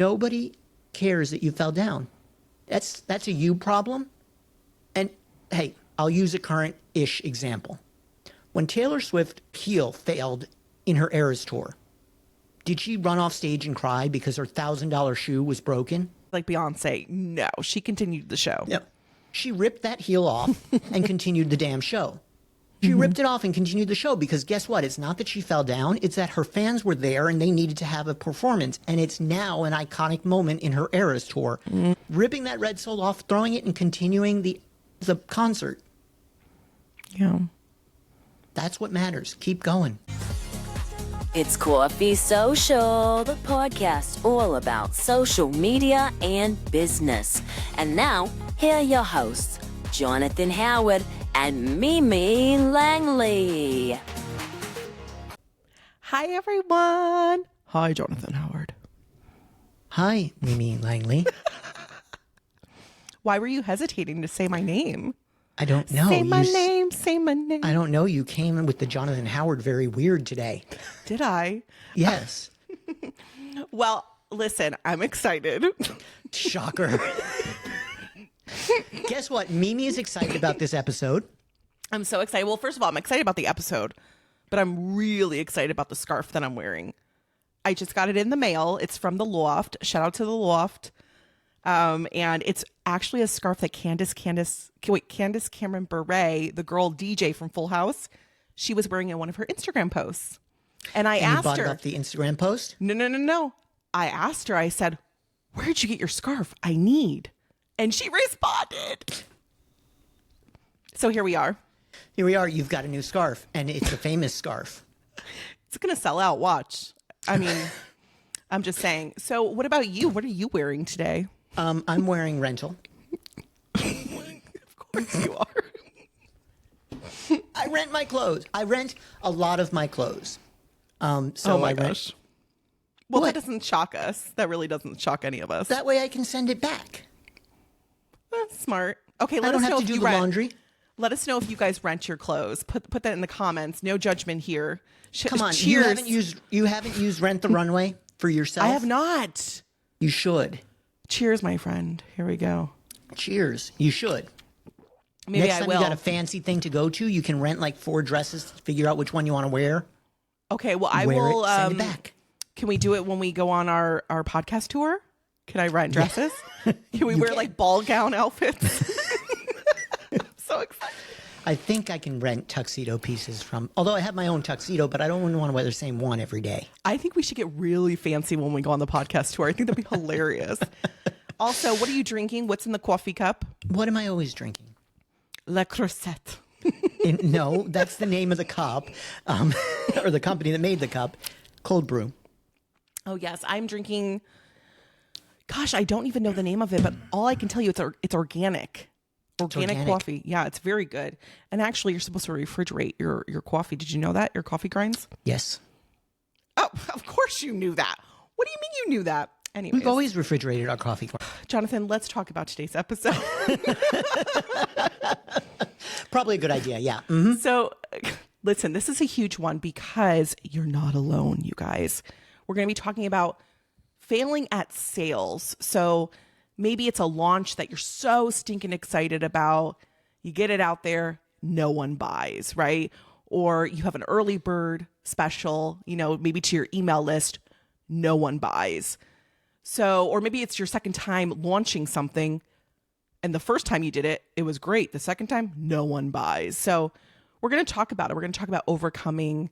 Nobody cares that you fell down. That's a you problem. And hey, I'll use a current-ish example. When Taylor Swift heel failed in her Eras tour, did she run off stage and cry because her $1,000 shoe was broken? Like Beyonce, no, she continued the show. Yep. She ripped that heel off and continued the damn show. She ripped it off and continued the show because guess what? It's not that she fell down. It's that her fans were there and they needed to have a performance. And it's now an iconic moment in her Eras tour. Ripping that red sole off, throwing it, and continuing the concert. Yeah. That's what matters. Keep going. It's Coffee Social, the podcast all about social media and business. And now, here are your hosts, Jonathan Howard and Mimi Langley. Hi, everyone. Hi, Jonathan Howard. Hi, Mimi Langley. Why were you hesitating to say my name? I don't know. Say my name, say my name. I don't know. You came in with the Jonathan Howard very weird today. Did I? Yes. Well, listen, I'm excited. Shocker. Guess what? Mimi is excited about this episode. I'm so excited. Well, first of all, I'm excited about the episode, but I'm really excited about the scarf that I'm wearing. I just got it in the mail. It's from the Loft. Shout out to the Loft. And it's actually a scarf that Candace Cameron Bure, the girl DJ from Full House, she was wearing in one of her Instagram posts. And I asked you bought her. it off the Instagram post? No. I asked her, I said, where'd you get your scarf? I need. And she responded. So here we are. Here we are. You've got a new scarf, and it's a famous scarf. It's going to sell out. Watch. I mean, I'm just saying. So what about you? What are you wearing today? I'm wearing rental. Of course you are. I rent my clothes. I rent a lot of my clothes. So Oh my I gosh. Well, What? that doesn't shock us. That really doesn't shock any of us. That way I can send it back. Smart. Okay, I let don't us know have to if do you the rent. laundry. Let us know if you guys rent your clothes. Put that in the comments. No judgment here. Come on. Cheers. You haven't used Rent the Runway for yourself? I have not. You should. Cheers, my friend. Here we go. Cheers. You should. Maybe Next I time will. you got a fancy thing to go to, you can rent like 4 dresses to figure out which one you want to wear. Okay, well, I Wear will. it, send it back. Can we do it when we go on our podcast tour? Can I rent dresses? Can we wear like ball gown outfits? I'm so excited. I think I can rent tuxedo pieces from, although I have my own tuxedo, but I don't want to wear the same one every day. I think we should get really fancy when we go on the podcast tour. I think that'd be hilarious. Also, what are you drinking? What's in the coffee cup? What am I always drinking? La Crosette. No, that's the name of the cup, or the company that made the cup. Cold brew. Oh, yes. I'm drinking, gosh, I don't even know the name of it, but all I can tell you, it's organic. Organic coffee. Yeah, it's very good. And actually, you're supposed to refrigerate your coffee. Did you know that? Your coffee grinds? Yes. Oh, of course you knew that. What do you mean you knew that? Anyways, We've always refrigerated our coffee. Jonathan, let's talk about today's episode. Probably a good idea, yeah. Mm-hmm. So, listen, this is a huge one because you're not alone, you guys. We're going to be talking about failing at sales. So, maybe it's a launch that you're so stinking excited about. You get it out there, no one buys, right? Or you have an early bird special, maybe to your email list, no one buys. So, or maybe it's your second time launching something, and the first time you did it, it was great. The second time, no one buys. So we're going to talk about it. We're going to talk about overcoming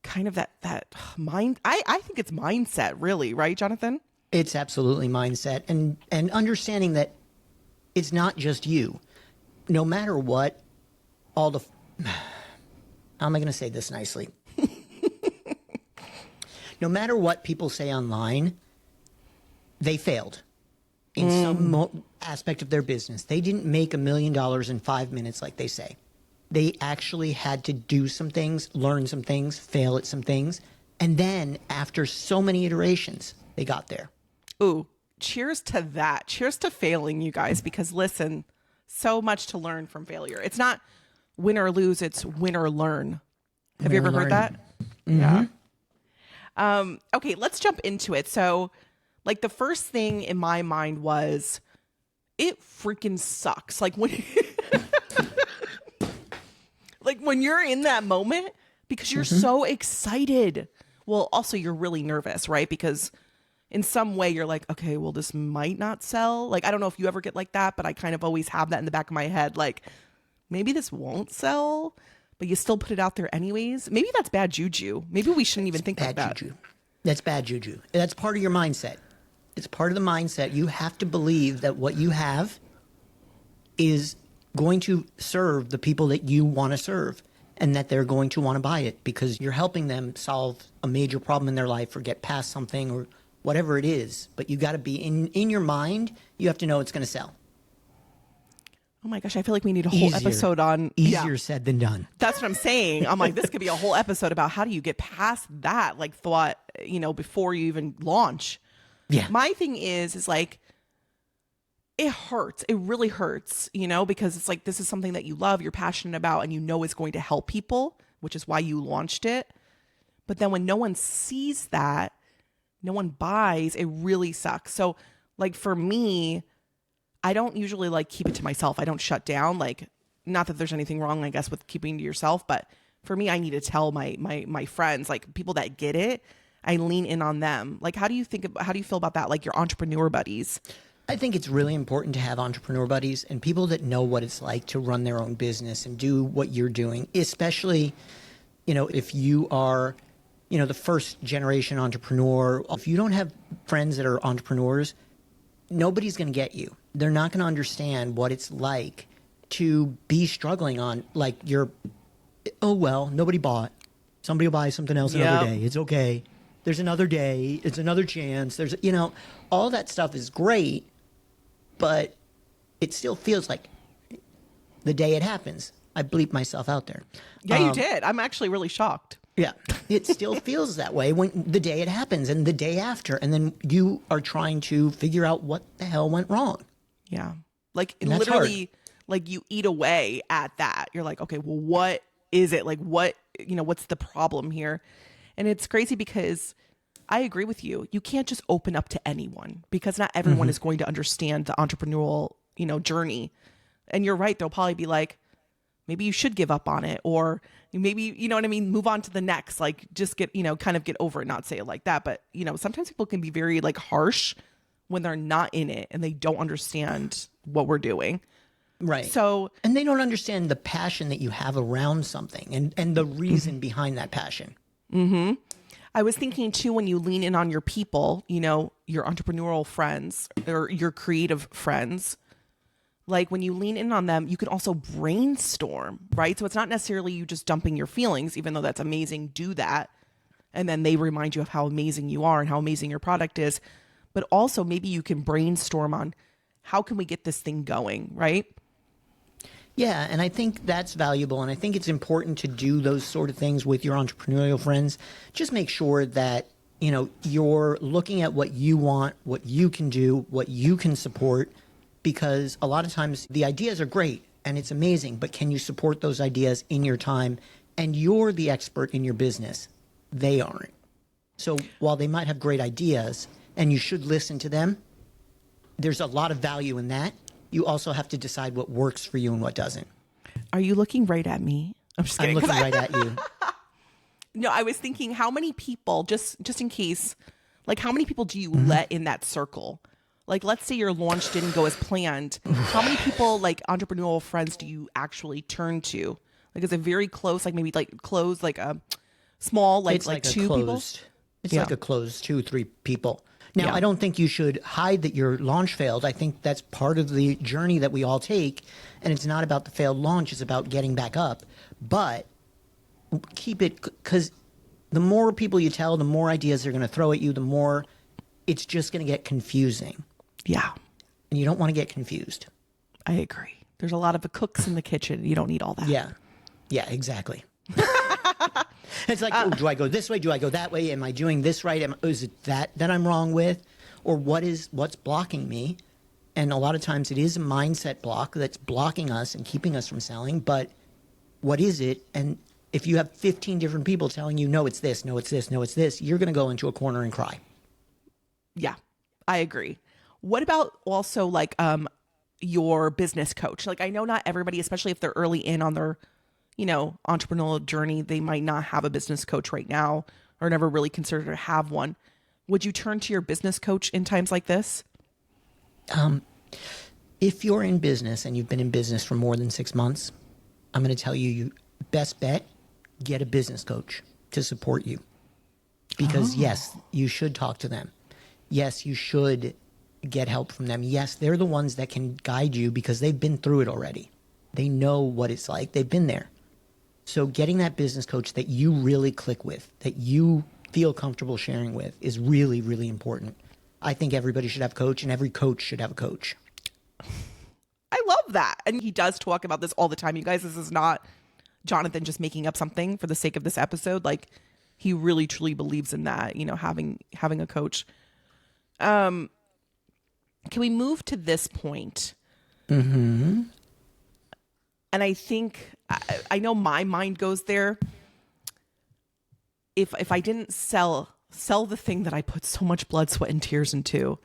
kind of that mind. I think it's mindset, really, right, Jonathan? It's absolutely mindset and understanding that it's not just you. No matter what, how am I going to say this nicely? No matter what people say online, they failed in some aspect of their business. They didn't make $1 million in 5 minutes like they say. They actually had to do some things, learn some things, fail at some things. And then after so many iterations, they got there. Ooh, cheers to that. Cheers to failing, you guys, because listen, so much to learn from failure. It's not win or lose, it's win or learn. Have you ever heard that? Mm-hmm. Yeah. Okay, let's jump into it. So Like the first thing in my mind was, it freaking sucks. Like when, like when you're in that moment, because you're so excited. Well, also you're really nervous, right? Because in some way you're like, okay, well, this might not sell. Like, I don't know if you ever get like that, but I kind of always have that in the back of my head. Like, maybe this won't sell, but you still put it out there anyways. Maybe that's bad juju. Maybe we shouldn't even think like that. Juju. That's bad juju. That's part of your mindset. It's part of the mindset. You have to believe that what you have is going to serve the people that you want to serve, and that they're going to want to buy it because you're helping them solve a major problem in their life or get past something or whatever it is. But you got to be in your mind, you have to know it's going to sell. Oh my gosh, I feel like we need a whole episode on... Easier said than done. That's what I'm saying. I'm like, this could be a whole episode about how do you get past that, like, thought, before you even launch. Yeah. My thing is like, it hurts. It really hurts, because it's like, this is something that you love, you're passionate about, and it's going to help people, which is why you launched it. But then when no one sees that, no one buys, it really sucks. So like for me, I don't usually like keep it to myself. I don't shut down. Like, not that there's anything wrong, I guess, with keeping to yourself, but for me, I need to tell my friends, like people that get it, I lean in on them. Like, how do you feel about that? Like your entrepreneur buddies? I think it's really important to have entrepreneur buddies and people that know what it's like to run their own business and do what you're doing, especially, if you are, the first generation entrepreneur. If you don't have friends that are entrepreneurs, nobody's going to get you. They're not going to understand what it's like to be struggling on, like, nobody bought. Somebody will buy something else another day. It's okay. There's another day. It's another chance. There's, all that stuff is great, but it still feels like the day it happens. I bleeped myself out there. Yeah, you did. I'm actually really shocked. Yeah. It still feels that way when the day it happens and the day after. And then you are trying to figure out what the hell went wrong. Yeah. Like literally, hard. Like you eat away at that. You're like, okay, well, what is it? Like what's the problem here? And it's crazy because I agree with you. You can't just open up to anyone because not everyone is going to understand the entrepreneurial, journey. And you're right. They'll probably be like, maybe you should give up on it, or maybe, move on to the next, like just get, kind of get over it, not say it like that. But, sometimes people can be very like harsh when they're not in it and they don't understand what we're doing. Right. So, and they don't understand the passion that you have around something and the reason behind that passion. Mm-hmm. I was thinking too, when you lean in on your people, your entrepreneurial friends or your creative friends, like when you lean in on them, you can also brainstorm, right? So it's not necessarily you just dumping your feelings, even though that's amazing, do that. And then they remind you of how amazing you are and how amazing your product is. But also maybe you can brainstorm on how can we get this thing going, right? Yeah, and I think that's valuable, and I think it's important to do those sort of things with your entrepreneurial friends. Just make sure that, you're looking at what you want, what you can do, what you can support, because a lot of times the ideas are great and it's amazing, but can you support those ideas in your time? And you're the expert in your business. They aren't. So while they might have great ideas and you should listen to them, there's a lot of value in that. You also have to decide what works for you and what doesn't. Are you looking right at me? I'm just kidding. I'm looking right at you. No, I was thinking how many people, just in case, like how many people do you let in that circle? Like, let's say your launch didn't go as planned. How many people, like entrepreneurial friends, do you actually turn to? Like, is it very close? Like maybe like closed, like a small, like two people? It's like a closed 2-3 people. Now, Yeah. I don't think you should hide that your launch failed. I think that's part of the journey that we all take. And it's not about the failed launch. It's about getting back up. But keep it, because the more people you tell, the more ideas they're going to throw at you, the more it's just going to get confusing. Yeah, And you don't want to get confused. I agree. There's a lot of cooks in the kitchen. You don't need all that. Yeah. Yeah, exactly. It's like, oh, do I go this way? Do I go that way? Am I doing this right? Is it that I'm wrong with? Or what's blocking me? And a lot of times it is a mindset block that's blocking us and keeping us from selling. But what is it? And if you have 15 different people telling you, no, it's this, no, it's this, no, it's this, you're going to go into a corner and cry. Yeah, I agree. What about also like your business coach? Like I know not everybody, especially if they're early in on their, entrepreneurial journey, they might not have a business coach right now or never really consider to have one. Would you turn to your business coach in times like this? If you're in business and you've been in business for more than 6 months, I'm going to tell you, best bet, get a business coach to support you. Because yes, you should talk to them. Yes, you should get help from them. Yes, they're the ones that can guide you because they've been through it already. They know what it's like. They've been there. So getting that business coach that you really click with, that you feel comfortable sharing with is really, really important. I think everybody should have a coach and every coach should have a coach. I love that. And he does talk about this all the time. You guys, this is not Jonathan just making up something for the sake of this episode. Like he really truly believes in that, having a coach. Can we move to this point? Mm-hmm. And I think, I know my mind goes there. If I didn't sell the thing that I put so much blood, sweat, and tears into,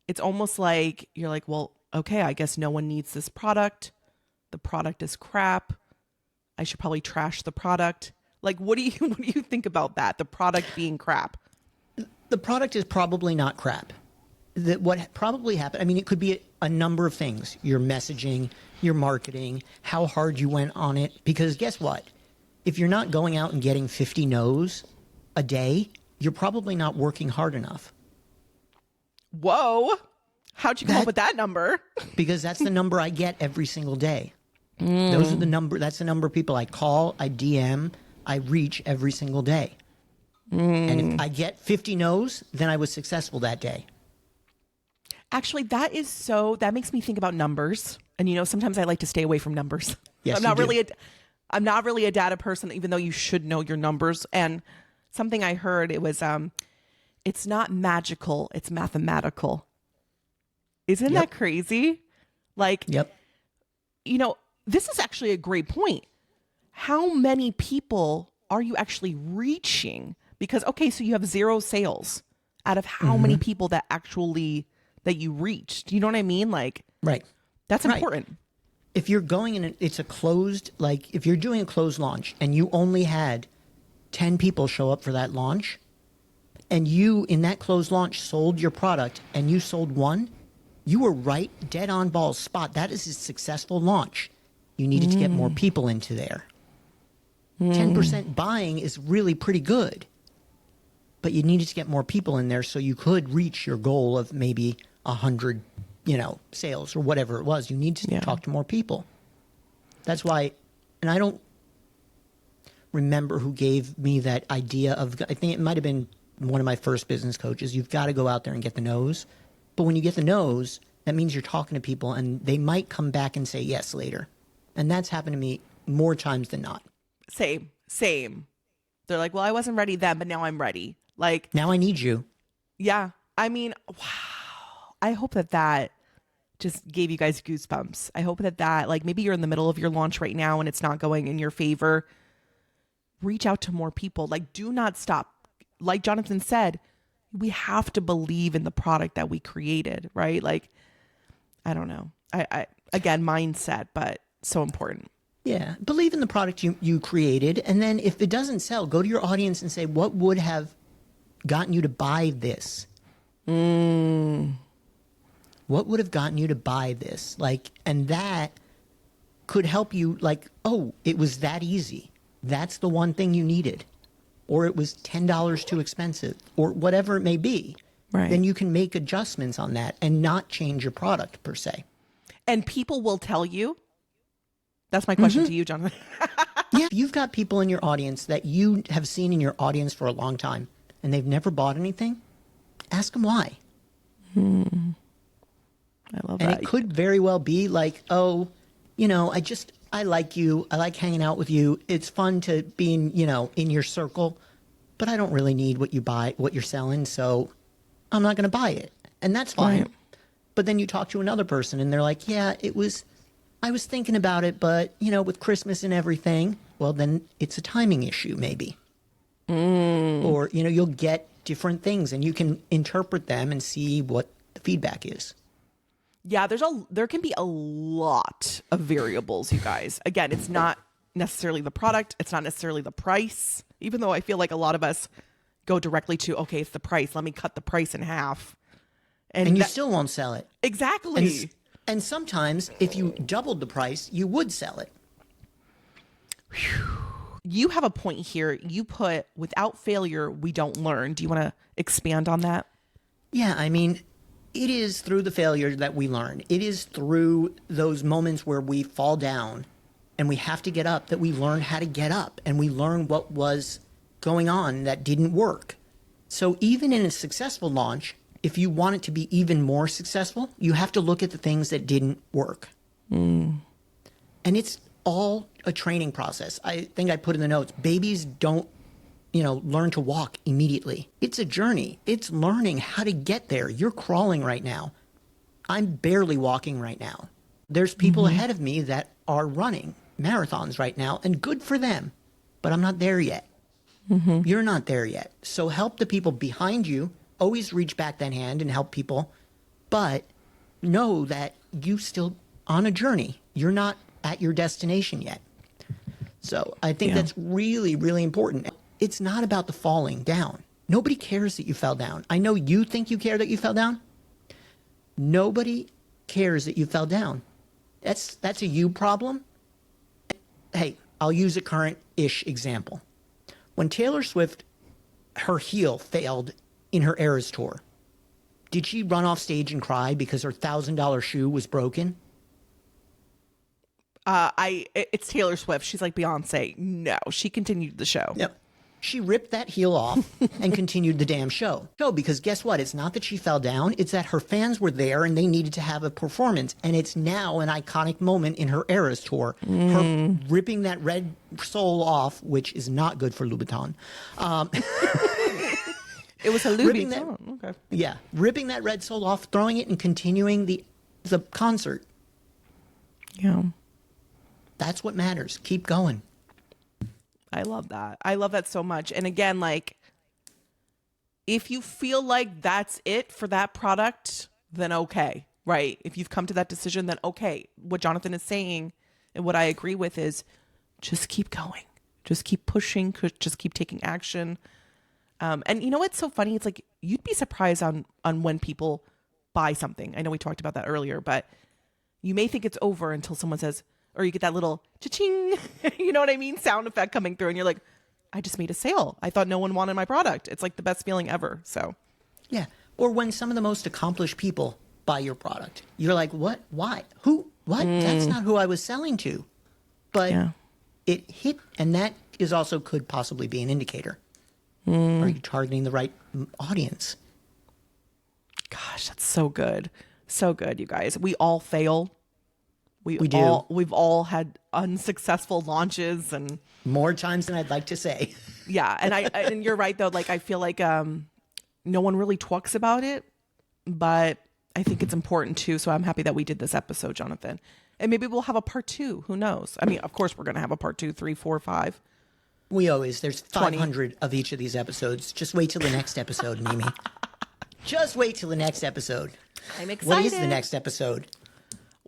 it's almost like you're like, well, okay, I guess no one needs this product. The product is crap. I should probably trash the product. Like, what do you think about that? The product being crap? The product is probably not crap. What probably happened, I mean, it could be a number of things. Your messaging, your marketing, how hard you went on it. Because guess what? If you're not going out and getting 50 no's a day, you're probably not working hard enough. Whoa. How'd you come up with that number? Because that's the number I get every single day. Those are the number. That's the number of people I call, I DM, I reach every single day. And if I get 50 no's, then I was successful that day. Actually, that makes me think about numbers. And sometimes I like to stay away from numbers. Yes, I'm not really a data person, even though you should know your numbers. And something I heard, it was, it's not magical, it's mathematical. Isn't that crazy? Like, Yep. This is actually a great point. How many people are you actually reaching? Because, okay, so you have 0 sales out of how many people that you reached. You know what I mean? Like, Right. that's important. If you're going in, it's a closed, like if you're doing a closed launch and you only had 10 people show up for that launch and you in that closed launch sold your product and you sold one, you were right dead on ball spot. That is a successful launch. You needed to get more people into there. 10% buying is really pretty good, but you needed to get more people in there so you could reach your goal of maybe 100, sales or whatever it was. You need to talk to more people. That's why, and I don't remember who gave me that idea of, I think it might have been one of my first business coaches. You've got to go out there and get the no's. But when you get the no's, that means you're talking to people and they might come back and say yes later. And that's happened to me more times than not. Same. They're like, well, I wasn't ready then, but now I'm ready. Like, now I need you. Yeah. I mean, wow. I hope that just gave you guys goosebumps. I hope that like maybe you're in the middle of your launch right now and it's not going in your favor. Reach out to more people. Like, do not stop. Like Jonathan said, we have to believe in the product that we created, right? Like, I don't know. I again, mindset, but so important. Yeah. Believe in the product you created. And then if it doesn't sell, go to your audience and say, what would have gotten you to buy this? What would have gotten you to buy this? Like, and that could help you like, oh, it was that easy. That's the one thing you needed. Or it was $10 too expensive or whatever it may be. Right. Then you can make adjustments on that and not change your product per se. And people will tell you. That's my question to you, Jonathan. Yeah, you've got people in your audience that you have seen in your audience for a long time and they've never bought anything. Ask them why. I love that. And it could very well be like, oh, I like you. I like hanging out with you. It's fun to be in your circle, but I don't really need what you're selling. So I'm not going to buy it. And that's fine. Right. But then you talk to another person and they're like, yeah, I was thinking about it, but with Christmas and everything, well, then it's a timing issue maybe. Or, you'll get different things and you can interpret them and see what the feedback is. Yeah, there can be a lot of variables, you guys. Again, it's not necessarily the product. It's not necessarily the price, even though I feel like a lot of us go directly to, okay, it's the price. Let me cut the price in half. And you still won't sell it. Exactly. And sometimes if you doubled the price, you would sell it. You have a point here. You put, without failure, we don't learn. Do you want to expand on that? Yeah, I mean, it is through the failure that we learn. It is through those moments where we fall down and we have to get up that we learn how to get up and we learn what was going on that didn't work. So even in a successful launch, if you want it to be even more successful, you have to look at the things that didn't work. And it's all a training process. I think I put in the notes, babies don't, learn to walk immediately. It's a journey. It's learning how to get there. You're crawling right now. I'm barely walking right now. There's people ahead of me that are running marathons right now, and good for them. But I'm not there yet. You're not there yet. So help the people behind you. Always reach back that hand and help people. But know that you still on a journey. You're not at your destination yet. So I think that's really, really important. It's not about the falling down. Nobody cares that you fell down. I know you think you care that you fell down. Nobody cares that you fell down. That's a you problem. Hey, I'll use a current-ish example. When Taylor Swift, her heel failed in her Eras tour, did she run off stage and cry because her $1,000 shoe was broken? It's Taylor Swift. She's like Beyonce. No, she continued the show. Yep. She ripped that heel off and continued the damn show. Because guess what? It's not that she fell down. It's that her fans were there and they needed to have a performance. And it's now an iconic moment in her Eras tour. Her ripping that red sole off, which is not good for Louboutin. It was a Louboutin. Okay. Yeah. Ripping that red sole off, throwing it and continuing the concert. Yeah. That's what matters. Keep going. I love that. I love that so much. And again, like, if you feel like that's it for that product, then okay, right? If you've come to that decision, then okay. What Jonathan is saying and what I agree with is just keep going. Just keep pushing. Just keep taking action. And you know what's so funny? It's like you'd be surprised on when people buy something. I know we talked about that earlier, but you may think it's over until someone says, or you get that little cha-ching, you know what I mean? Sound effect coming through and you're like, I just made a sale. I thought no one wanted my product. It's like the best feeling ever. So, yeah. Or when some of the most accomplished people buy your product, you're like, what? Why? Who? What? That's not who I was selling to. But it hit, and that is also could possibly be an indicator. Are you targeting the right audience? Gosh, that's so good. So good, you guys. We all fail. We do. We've all had unsuccessful launches and more times than I'd like to say. Yeah. And and you're right though. Like, I feel like, no one really talks about it, but I think it's important too. So I'm happy that we did this episode, Jonathan, and maybe we'll have a part 2. Who knows? I mean, of course we're going to have a part 2, 3, 4, 5. There's 500 of each of these episodes. Just wait till the next episode, Mimi. Just wait till the next episode. I'm excited. What is the next episode?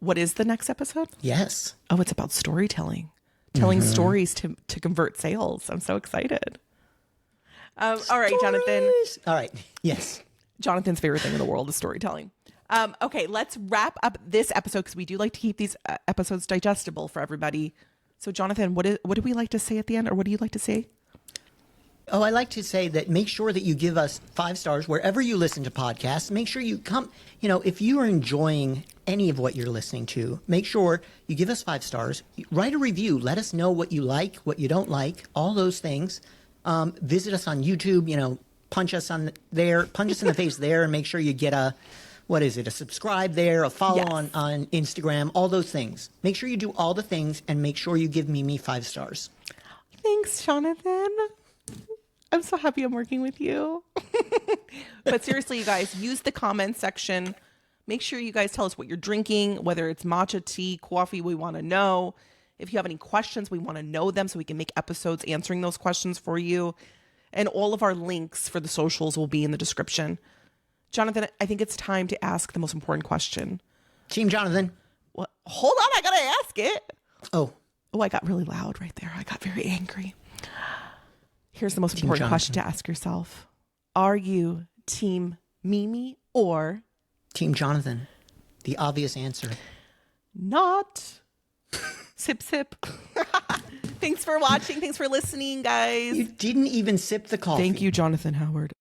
What is the next episode? Yes. Oh, it's about storytelling. Telling stories to convert sales. I'm so excited. All right, Jonathan. All right. Yes. Jonathan's favorite thing in the world is storytelling. Okay, let's wrap up this episode because we do like to keep these episodes digestible for everybody. So, Jonathan, what do we like to say at the end, or what do you like to say? Oh, I like to say that make sure that you give us 5 stars wherever you listen to podcasts. Make sure you come, if you are enjoying any of what you're listening to, make sure you give us 5 stars. Write a review. Let us know what you like, what you don't like, all those things. Visit us on YouTube, punch us in the face there, and make sure you get a subscribe there, a follow on Instagram, all those things. Make sure you do all the things and make sure you give Mimi 5 stars. Thanks, Jonathan. I'm so happy I'm working with you. But seriously, you guys, use the comments section. Make sure you guys tell us what you're drinking, whether it's matcha, tea, coffee, we want to know. If you have any questions, we want to know them so we can make episodes answering those questions for you. And all of our links for the socials will be in the description. Jonathan, I think it's time to ask the most important question. Team Jonathan. What? Hold on, I gotta ask it. Oh, I got really loud right there. I got very angry. Here's the most Team important Jonathan. question to ask yourself. Are you Team Mimi or Team Jonathan. The obvious answer. not? Sip, sip. Thanks for watching. Thanks for listening, guys. You didn't even sip the coffee. Thank you, Jonathan Howard.